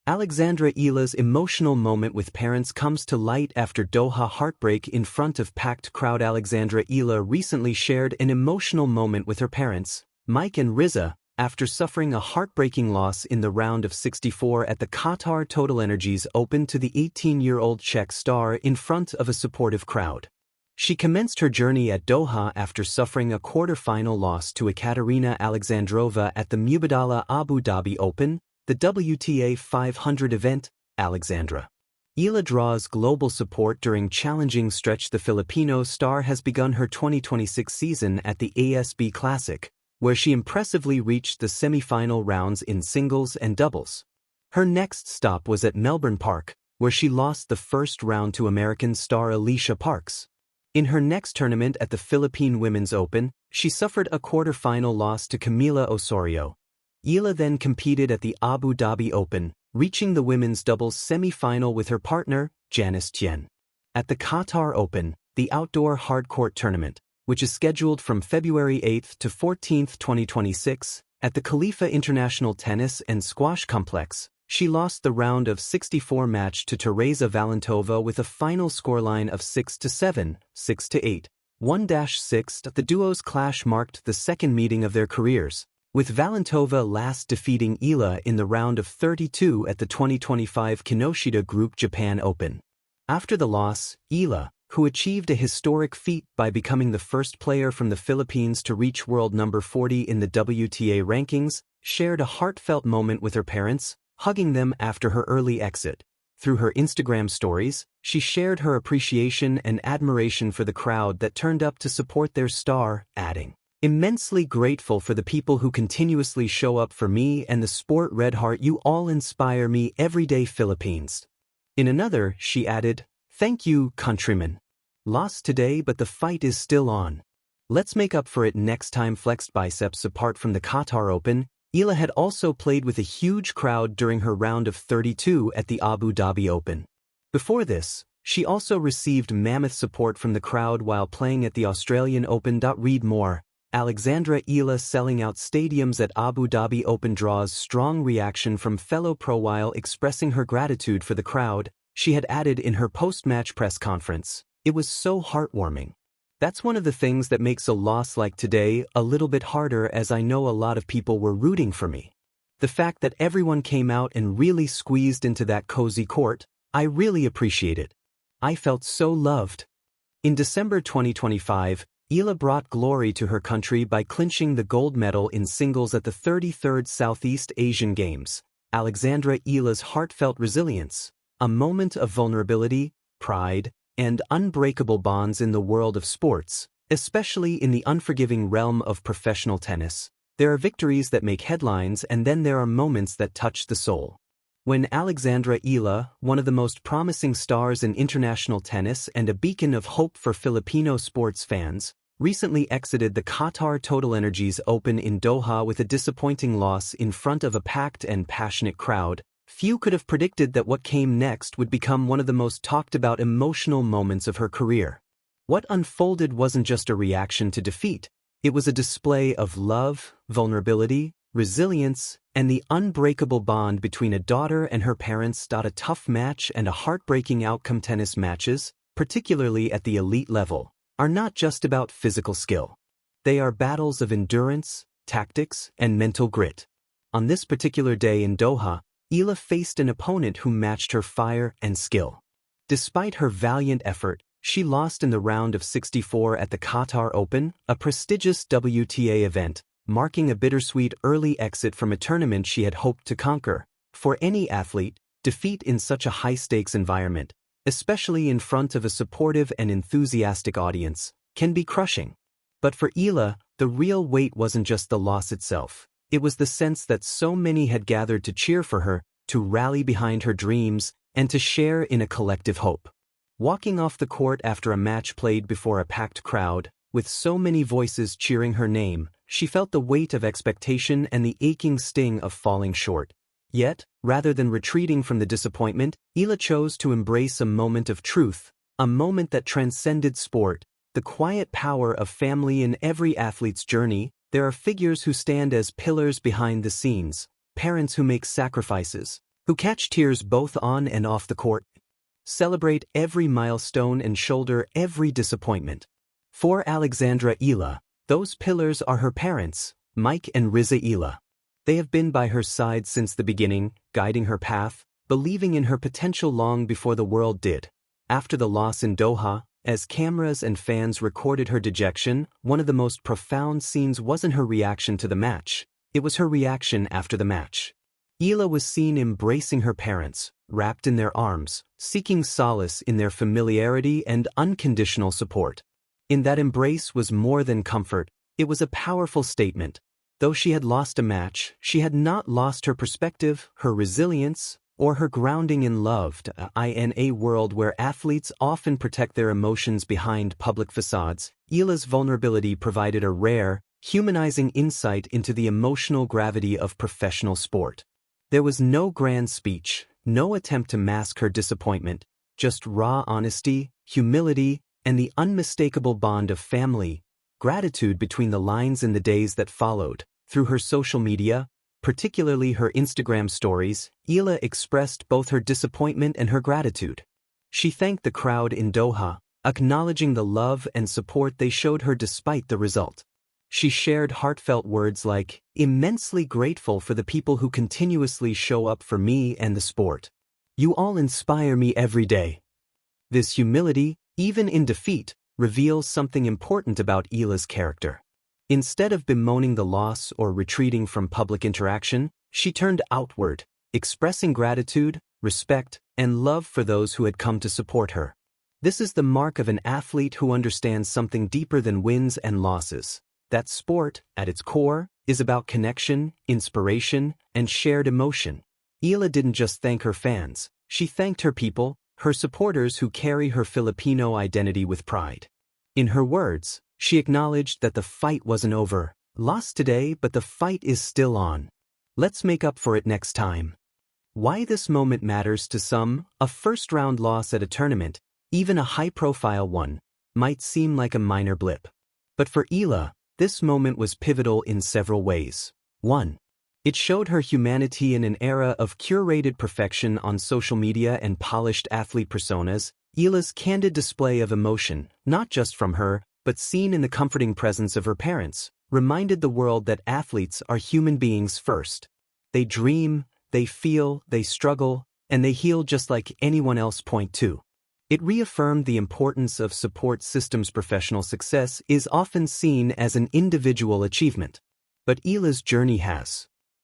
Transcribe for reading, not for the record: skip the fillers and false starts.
Alexandra Eala's emotional moment with parents comes to light after Doha Heartbreak in front of packed crowd. Alexandra Eala recently shared an emotional moment with her parents, Mike and Riza, after suffering a heartbreaking loss in the round of 64 at the Qatar TotalEnergies Open to the 18-year-old Czech star in front of a supportive crowd. She commenced her journey at Doha after suffering a quarter-final loss to Ekaterina Alexandrova at the Mubadala Abu Dhabi Open, the WTA 500 event. Alexandra Eala draws global support during challenging stretch. The Filipino star has begun her 2026 season at the ASB Classic, where she impressively reached the semi-final rounds in singles and doubles. Her next stop was at Melbourne Park, where she lost the first round to American star Alicia Parks. In her next tournament at the Philippine Women's Open, she suffered a quarter-final loss to Camila Osorio. Eala then competed at the Abu Dhabi Open, reaching the women's doubles semi-final with her partner, Janice Tien. At the Qatar Open, the outdoor hardcourt tournament, which is scheduled from February 8 to 14, 2026, at the Khalifa International Tennis and Squash Complex, she lost the round of 64 match to Teresa Valentova with a final scoreline of 6-7, 6-8, 1-6. The duo's clash marked the second meeting of their careers, with Valentova last defeating Eala in the round of 32 at the 2025 Kinoshita Group Japan Open. After the loss, Eala, who achieved a historic feat by becoming the first player from the Philippines to reach world number 40 in the WTA rankings, shared a heartfelt moment with her parents, hugging them after her early exit. Through her Instagram stories, she shared her appreciation and admiration for the crowd that turned up to support their star, adding, "Immensely grateful for the people who continuously show up for me and the sport. Red Heart, you all inspire me every day. Philippines." In another, she added, "Thank you, countrymen. Lost today, but the fight is still on. Let's make up for it next time." Flexed biceps. Apart from the Qatar Open, Eala had also played with a huge crowd during her round of 32 at the Abu Dhabi Open. Before this, she also received mammoth support from the crowd while playing at the Australian Open. Read more. Alexandra Eala selling out stadiums at Abu Dhabi Open draws strong reaction from fellow pro. While expressing her gratitude for the crowd, she had added in her post-match press conference, "It was so heartwarming. That's one of the things that makes a loss like today a little bit harder, as I know a lot of people were rooting for me. The fact that everyone came out and really squeezed into that cozy court, I really appreciate it. I felt so loved." In December 2025, Eala brought glory to her country by clinching the gold medal in singles at the 33rd Southeast Asian Games. Alexandra Eala's heartfelt resilience, a moment of vulnerability, pride, and unbreakable bonds in the world of sports, especially in the unforgiving realm of professional tennis. There are victories that make headlines, and then there are moments that touch the soul. When Alexandra Eala, one of the most promising stars in international tennis and a beacon of hope for Filipino sports fans, recently exited the Qatar TotalEnergies Open in Doha with a disappointing loss in front of a packed and passionate crowd, few could have predicted that what came next would become one of the most talked-about emotional moments of her career. What unfolded wasn't just a reaction to defeat, it was a display of love, vulnerability, resilience, and the unbreakable bond between a daughter and her parents. A tough match and a heartbreaking outcome. Tennis matches, particularly at the elite level, are not just about physical skill. They are battles of endurance, tactics, and mental grit. On this particular day in Doha, Eala faced an opponent who matched her fire and skill. Despite her valiant effort, she lost in the round of 64 at the Qatar Open, a prestigious WTA event, marking a bittersweet early exit from a tournament she had hoped to conquer. For any athlete, defeat in such a high-stakes environment, especially in front of a supportive and enthusiastic audience, can be crushing. But for Eala, the real weight wasn't just the loss itself. It was the sense that so many had gathered to cheer for her, to rally behind her dreams, and to share in a collective hope. Walking off the court after a match played before a packed crowd, with so many voices cheering her name, she felt the weight of expectation and the aching sting of falling short. Yet, rather than retreating from the disappointment, Eala chose to embrace a moment of truth, a moment that transcended sport, the quiet power of family. In every athlete's journey, there are figures who stand as pillars behind the scenes, parents who make sacrifices, who catch tears both on and off the court, celebrate every milestone and shoulder every disappointment. For Alexandra Eala, those pillars are her parents, Mike and Riza Eala. They have been by her side since the beginning, guiding her path, believing in her potential long before the world did. After the loss in Doha, as cameras and fans recorded her dejection, one of the most profound scenes wasn't her reaction to the match, it was her reaction after the match. Eala was seen embracing her parents, wrapped in their arms, seeking solace in their familiarity and unconditional support. In that embrace was more than comfort, it was a powerful statement. Though she had lost a match, she had not lost her perspective, her resilience, or her grounding in love. In a world where athletes often protect their emotions behind public facades, Eala's vulnerability provided a rare, humanizing insight into the emotional gravity of professional sport. There was no grand speech, no attempt to mask her disappointment, just raw honesty, humility, and the unmistakable bond of family, gratitude between the lines in the days that followed. Through her social media, particularly her Instagram stories, Eala expressed both her disappointment and her gratitude. She thanked the crowd in Doha, acknowledging the love and support they showed her despite the result. She shared heartfelt words like, "Immensely grateful for the people who continuously show up for me and the sport. You all inspire me every day." This humility, even in defeat, reveals something important about Eala's character. Instead of bemoaning the loss or retreating from public interaction, she turned outward, expressing gratitude, respect, and love for those who had come to support her. This is the mark of an athlete who understands something deeper than wins and losses. That sport, at its core, is about connection, inspiration, and shared emotion. Eala didn't just thank her fans, she thanked her people, her supporters who carry her Filipino identity with pride. In her words, she acknowledged that the fight wasn't over, lost today, but the fight is still on. Let's make up for it next time. Why this moment matters to some, a first-round loss at a tournament, even a high-profile one, might seem like a minor blip. But for Eala, this moment was pivotal in several ways. 1. It showed her humanity in an era of curated perfection on social media and polished athlete personas. Eala's candid display of emotion, not just from her, but seen in the comforting presence of her parents, reminded the world that athletes are human beings first. They dream, they feel, they struggle, and they heal just like anyone else. Point 2. It reaffirmed the importance of support systems. Professional success is often seen as an individual achievement. But Eala's journey has,